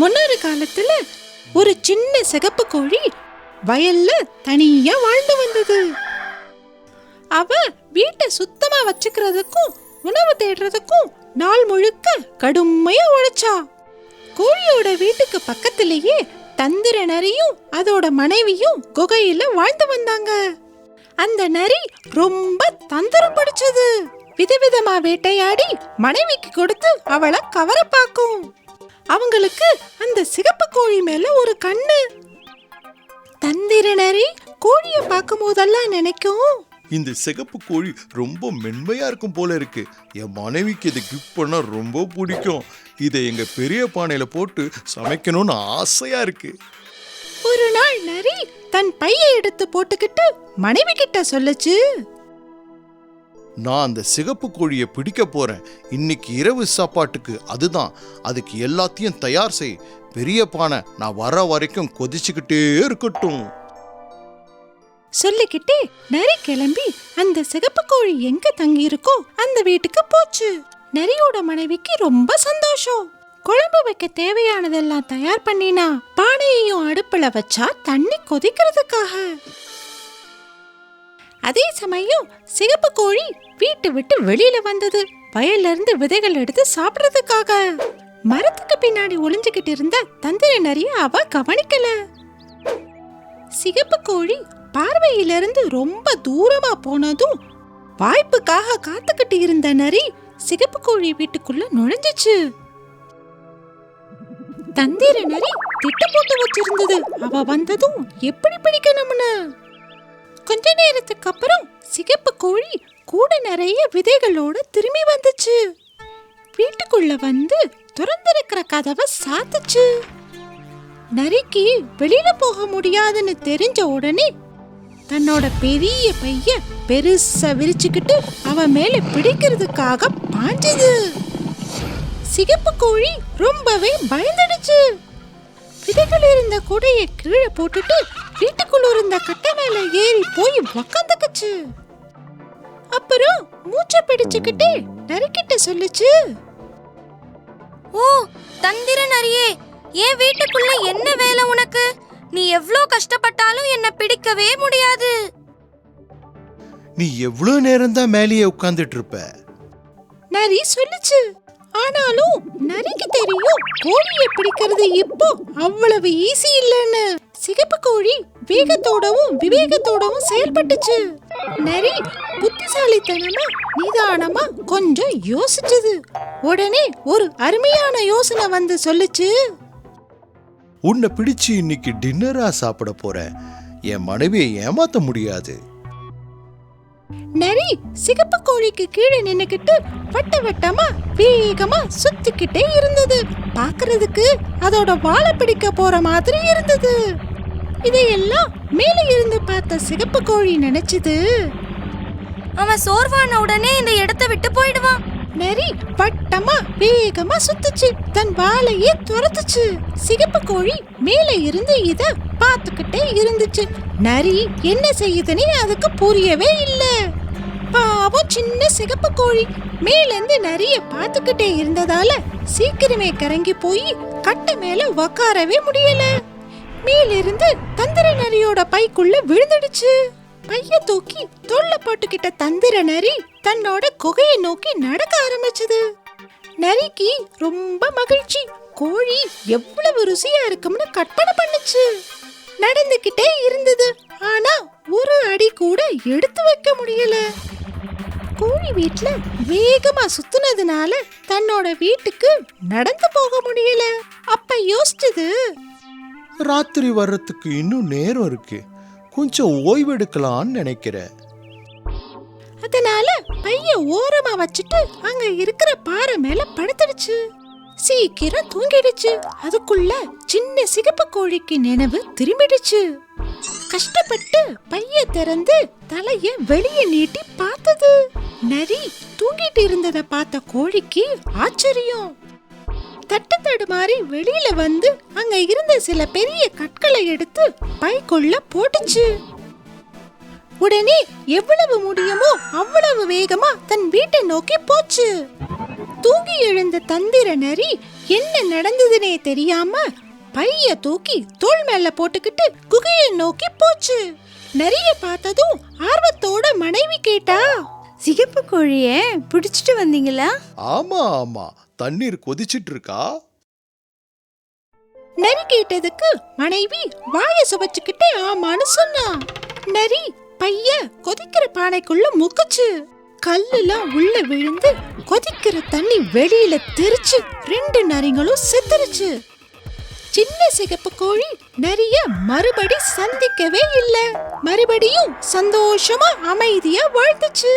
முன்னொரு காலத்துல ஒரு சின்ன சிகப்பு கோழி வயல்ல தனியா வாழ்ந்து வந்தது. அவ வீட்டை சுத்தமா வச்சுக்கிறதுக்கும் உணவு தேடுறதுக்கும் நாள் முழுக்க கடுமையா உழைச்சா. கோழியோட வீட்டுக்கு பக்கத்திலேயே தந்திர நரியும் அதோட மனைவியும் குகையில வாழ்ந்து வந்தாங்க. அந்த நரி ரொம்ப தந்திரம் பிடிச்சது. விதவிதமா வேட்டையாடி மனைவிக்கு கொடுத்து அவளை கவர பாக்கும். அவங்களுக்கு அந்த சிகப்பு கோழி மேல ஒரு கண்ணு. தந்திர நரி கோழிய பார்க்கும் போதெல்லாம் நினைக்கும், இந்த சிகப்பு கோழி ரொம்ப மென்மையா இருக்கும் போல இருக்கு. என் மனைவிக்கு இதை கிஃப்ட் பண்ண ரொம்ப பிடிக்கும். இதை எங்க பெரிய பானையில போட்டு சமைக்கணும்னு ஆசையா இருக்கு. ஒரு நாள் நரி தன் பையை எடுத்து போட்டுக்கிட்டு மனைவி கிட்ட சொல்லுச்சு, நான் அந்த சிகப்பு கோழியை பிடிக்க போறேன். இன்னைக்கு இரவு சாப்பாட்டுக்கு அதுதான். அதுக்கு எல்லாத்தையும் தயார் செய். பெரிய பானை நான் வர வரைக்கும் கொதிச்சுக்கிட்டே இருக்கட்டும். சொல்லிக்கிட்டே நரி கிளம்பி அந்த சிகப்பு கோழி எங்க தங்கி இருக்கோ அந்த வீட்டுக்கு போச்சு. நரியோட மனைவிக்கு ரொம்ப சந்தோஷம். குழம்பு வைக்க தேவையானதெல்லாம் தயார் பண்ணினா. பானையையும் அடுப்புல வச்சா தண்ணி கொதிக்கிறதுக்காக. அதே சமயம் சிகப்பு கோழி வீட்டை விட்டு வெளியில வந்தது. வயல்ல இருந்து விதைகள் எடுத்து சாப்பிடுறதுக்காக. மரத்துக்கு பின்னாடி ஒளிஞ்சுகிட்டு இருந்த தந்திர நரிய அவ கவனிக்கல. சிகப்பு கோழி பார்வையிலிருந்து ரொம்ப தூரமா போனதும் வாய்ப்புக்காக காத்துக்கிட்டு இருந்த நரி சிகப்பு கோழி வீட்டுக்குள்ள நுழைஞ்சிச்சு. தந்திர நரி திட்டம் போட்டு வச்சிருந்தது அவ வந்ததும் எப்படி பிடிக்கணும்னு. கொஞ்ச நேரத்துக்கு அப்புறம் சிகப்பு கோழி கூட நிறைய விதைகளோட திரும்பி வந்துச்சு. வீட்டுக்குள்ள வந்து திறந்திருக்கிற கதவை சாத்துச்சு. நரிக்கு வெளியில போக முடியாதுன்னு தெரிஞ்ச உடனே தன்னோட பெரிய பைய பெருசா விரிச்சுக்கிட்டு அவ மேல பிடிக்கிறதுக்காக பாஞ்சது. சிகப்பு கோழி ரொம்பவே பயந்துடுச்சு. விதைகள் இருந்த கூடையை கீழே போட்டுட்டு வீட்டுக்குள்ள இருந்த கட்டை மேல ஏறி போய் உக்காந்துக்குச்சு. அப்புறம் மூச்சை பிடிச்சுக்கிட்டே நரிக்கிட்ட சொல்லுச்சு, ஓ தந்திர நரியே, என் வீட்டுக்குள்ள என்ன வேலை உனக்கு? நீ எவ்ளோ கஷ்டப்பட்டாலும் என்ன பிடிக்கவே முடியாது. நீ எவ்வளவு நேரம் தான் மேலேயே உட்கார்ந்துட்டு இருப்ப? நரி சொல்லுச்சு. ஆனாலும் நரிக்கு தெரியும் கோழியை பிடிக்கிறது இப்போ அவ்வளவு ஈஸி இல்லைன்னு. சிகப்பு கோழி வேகத்தோடவும் விவேகத்தோடவும் செயல்பட்டுச்சு. நரி புத்திசாலித்தனமா நிதானமா கொஞ்சம் யோசிச்சது. உடனே ஒரு அருமையான யோசனை வந்து சொல்லுச்சு, உன்னை பிடிச்சு இன்னைக்கு டின்னரா சாப்பிட போறேன். என் மனைவியை ஏமாத்த முடியாது. நரி சிகப்பு கோழிக்கு கீழே நின்னுக்கிட்டு வட்ட வட்டமா வேகமா சுத்திக்கிட்டே இருந்தது. பாக்குறதுக்கு அதோட வாழை பிடிக்க போற மாதிரி இருந்தது. இதையெல்லாம் மேலே இருந்து பார்த்த சிகப்பு கோழி நினைச்சது, அவன் சோர்வான உடனே இந்த இடத்தை விட்டு போயிடுவான். நரி வட்டமா வேகமா சுத்துச்சு. தன் வாலையே துரத்துச்சு. சிகப்பு கோழி மேலே இருந்து இத பார்த்துக்கிட்டே இருந்துச்சு. நரி என்ன செய்யுதுன்னு அதுக்கு புரியவே இல்ல. பாவம் சின்ன சிகப்பு கோழி மேலிருந்து நரிய பார்த்துக்கிட்டே இருந்ததால சீக்கிரமே கரங்கி போய் கட்டை மேல உக்காரவே முடியல. மேலிருந்து தந்திர நரியோட பைக்குள்ள விழுந்துடுச்சு. பைய தூக்கி தோள்ல போட்டுக்கிட்ட தந்திர நரி தன்னோட குகையை நோக்கி நடக்க ஆரம்பிச்சது. நரிக்கு ரொம்ப மகிழ்ச்சி. கோழி எவ்வளவு ருசியா இருக்கும்னு கற்பனை பண்ணுச்சு. நடந்துகிட்டே இருந்தது. ஆனா ஒரு அடி கூட எடுத்து வைக்க முடியல. கோழி வீட்டுல வேகமா சுத்துனதுனால தன்னோட வீட்டுக்கு நடந்து போக முடியல. அப்ப யோசிச்சது, ராத்திரி வர்றதுக்கு இன்னும் நேரம் இருக்கு. கொஞ்சம் ஓய்வெடுக்கலாம்னு நினைக்கிறேன். அதனால பைய ஓரமா வச்சுட்டு அங்க இருக்கிற பாறை மேல படுத்துடுச்சு. சீக்கிரம் தூங்கிடுச்சு. அதுக்குள்ள சின்ன சிகப்பு கோழிக்கு நினைவு திரும்பிடுச்சு. கஷ்டப்பட்டு பைய திறந்து தலைய வெளியே நீட்டி பார்த்தது. நரி தூங்கிட்டு இருந்ததை பார்த்த கோழிக்கு ஆச்சரியம். தட்டு தடுமாறி வெளியில வந்து அங்க இருந்த சில பெரிய கற்களை எடுத்து பைக்குள்ள போட்டுச்சு. உடனே எவ்வளவு முடியுமோ அவ்வளவு வேகமா தன் வீட்டை நோக்கி போச்சு. தூங்கி எழுந்த தந்திர நரி என்ன நடந்ததுனே தெரியாம பைய தூக்கி தோள் மேல போட்டுக்கிட்டு குகையை நோக்கி போச்சு. நரிய பார்த்ததும் ஆர்வத்தோட மனைவி கேட்டா, சிகப்பு கோழிய பிடிச்சிட்டு வந்தீங்களா? ஆமா ஆமா, தண்ணீர் கொதிச்சிட்டு இருக்கா. நரி கேட்டதுக்கு மனைவி வாய சுவைச்சுக்கிட்டே ஆமான்னு சொன்னா. நரி பைய கொதிக்கிற பானைக்குள்ள முக்குச்சு. கல்லுலாம் உள்ள விழுந்து கொதிக்கிற தண்ணி வெளியில தெரிச்சு 2 நரிங்களும் செத்துருச்சு. சின்ன சிகப்பு கோழி நரிய மறுபடி சந்திக்கவே இல்ல. மறுபடியும் சந்தோஷமா அமைதியா வாழ்ந்துச்சு.